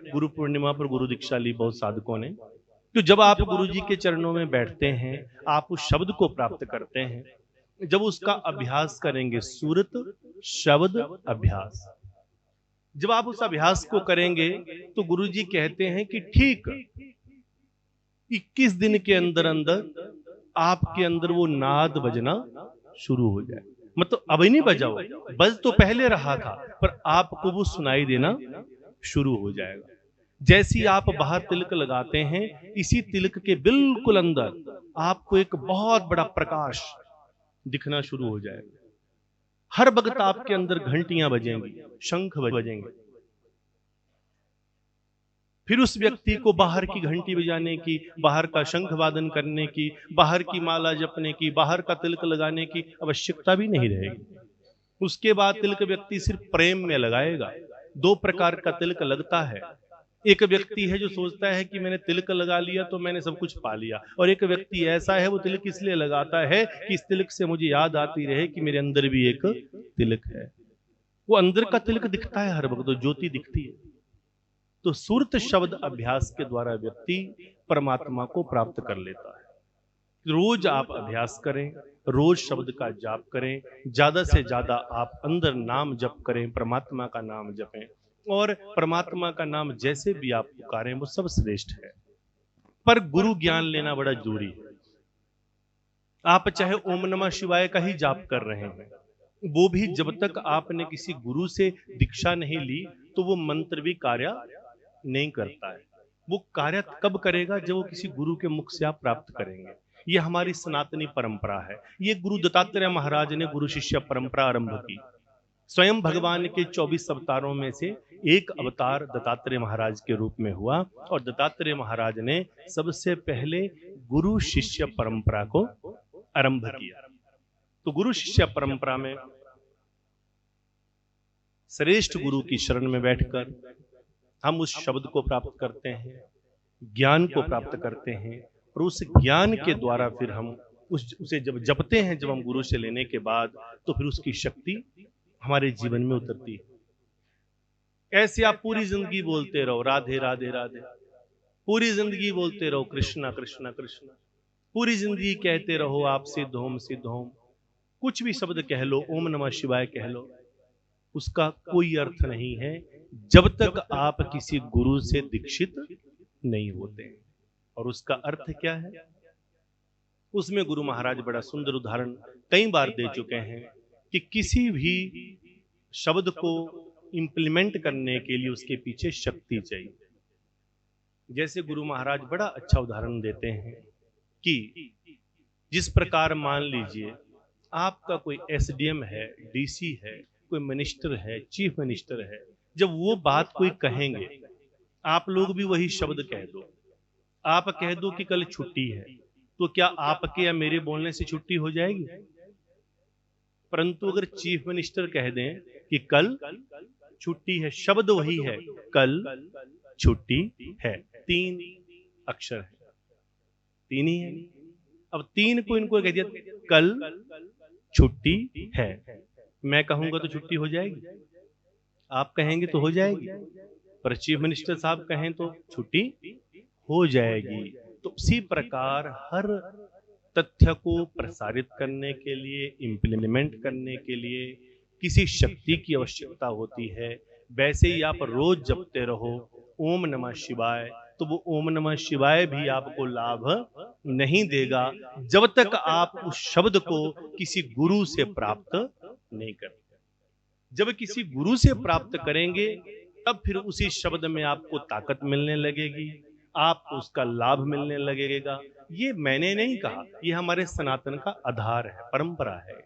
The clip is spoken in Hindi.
गुरु पूर्णिमा पर गुरु दीक्षा ली बहुत साधकों ने। तो जब आप गुरु जी के चरणों में बैठते हैं, आप उस शब्द को प्राप्त करते हैं। जब उसका अभ्यास करेंगे, सूरत शब्द अभ्यास, जब आप उस अभ्यास को करेंगे तो गुरु जी कहते हैं कि ठीक 21 दिन के अंदर अंदर आपके अंदर वो नाद बजना शुरू हो जाए। मतलब अभी नहीं बजाओ, बज तो पहले रहा था, पर आपको वो सुनाई देना शुरू हो जाएगा। जैसी आप बाहर तिलक लगाते हैं, इसी तिलक के बिल्कुल अंदर आपको एक बहुत बड़ा प्रकाश दिखना शुरू हो जाएगा। हर वक्त आपके अंदर घंटियां बजेंगी, शंख बजेंगे। फिर उस व्यक्ति को बाहर की घंटी बजाने की, बाहर का शंख वादन करने की, बाहर की माला जपने की, बाहर का तिलक लगाने की आवश्यकता भी नहीं रहेगी। उसके बाद तिलक व्यक्ति सिर्फ प्रेम में लगाएगा। दो प्रकार का तिलक लगता है। एक व्यक्ति है जो सोचता है कि मैंने तिलक लगा लिया तो मैंने सब कुछ पा लिया, और एक व्यक्ति ऐसा है वो तिलक इसलिए लगाता है कि इस तिलक से मुझे याद आती रहे कि मेरे अंदर भी एक तिलक है। वो अंदर का तिलक दिखता है हर वक्त, तो ज्योति दिखती है। तो सूरत शब्द अभ्यास के द्वारा व्यक्ति परमात्मा को प्राप्त कर लेता है। रोज आप अभ्यास करें, रोज शब्द का जाप करें, ज्यादा से ज्यादा आप अंदर नाम जप करें, परमात्मा का नाम जपें, और परमात्मा का नाम जैसे भी आप पुकारें वो सब श्रेष्ठ है। पर गुरु ज्ञान लेना बड़ा जरूरी है। आप चाहे ओम नमः शिवाय का ही जाप कर रहे हैं, वो भी जब तक आपने किसी गुरु से दीक्षा नहीं ली तो वो मंत्र भी कार्य नहीं करता है। वो कार्य कब करेगा? जब वो किसी गुरु के मुख से आप प्राप्त करेंगे। ये हमारी सनातनी परंपरा है। ये गुरु दत्तात्रेय महाराज ने गुरु शिष्य परंपरा आरंभ की। स्वयं भगवान के 24 अवतारों में से एक अवतार दत्तात्रेय महाराज के रूप में हुआ, और दत्तात्रेय महाराज ने सबसे पहले गुरु शिष्य परंपरा को आरंभ किया। तो गुरु शिष्य परंपरा में श्रेष्ठ गुरु की शरण में बैठकर हम उस शब्द को प्राप्त करते हैं, ज्ञान को प्राप्त करते हैं, और उस ज्ञान के द्वारा फिर हम उसे जब जपते हैं, जब हम गुरु से लेने के बाद, तो फिर उसकी शक्ति हमारे जीवन में उतरती है। ऐसे आप पूरी जिंदगी बोलते रहो राधे राधे राधे, पूरी जिंदगी बोलते रहो कृष्णा कृष्णा कृष्णा, पूरी जिंदगी कहते रहो आप सिद्ध होम सिद्ध होम, कुछ भी शब्द कह लो, ओम नमः शिवाय कह लो, उसका कोई अर्थ नहीं है जब तक आप किसी गुरु से दीक्षित नहीं होते। और उसका अर्थ क्या है? उसमें गुरु महाराज बड़ा सुंदर उदाहरण कई बार दे चुके हैं कि किसी भी शब्द को इंप्लीमेंट करने के लिए उसके पीछे शक्ति चाहिए। जैसे गुरु महाराज बड़ा अच्छा उदाहरण देते हैं कि जिस प्रकार मान लीजिए आपका कोई एसडीएम है, डीसी है, कोई मिनिस्टर है, चीफ मिनिस्टर है, जब वो बात कोई कहेंगे आप लोग भी वही शब्द कह दो। आप कह दो कि कल छुट्टी है, तो क्या आपके या मेरे बोलने से छुट्टी हो जाएगी? परंतु अगर चीफ मिनिस्टर कह दें कि कल छुट्टी है, शब्द वही है, कल छुट्टी है, 3 अक्षर है, 3 ही है। अब 3 को इनको कह दिया कल छुट्टी है, मैं कहूंगा तो छुट्टी हो जाएगी, आप कहेंगे तो हो जाएगी, पर चीफ मिनिस्टर साहब कहें तो छुट्टी हो जाएगी। तो उसी प्रकार हर तथ्य को प्रसारित करने के लिए, इंप्लीमेंट करने के लिए किसी शक्ति की आवश्यकता होती है। वैसे ही आप रोज जपते रहो ओम नमः शिवाय, तो वो ओम नमः शिवाय भी आपको लाभ नहीं देगा जब तक आप उस शब्द को किसी गुरु से प्राप्त नहीं करेंगे। जब किसी गुरु से प्राप्त करेंगे तब फिर उसी शब्द में आपको ताकत मिलने लगेगी, आपको उसका लाभ मिलने लगेगा। ये मैंने नहीं कहा, ये हमारे सनातन का आधार है, परंपरा है।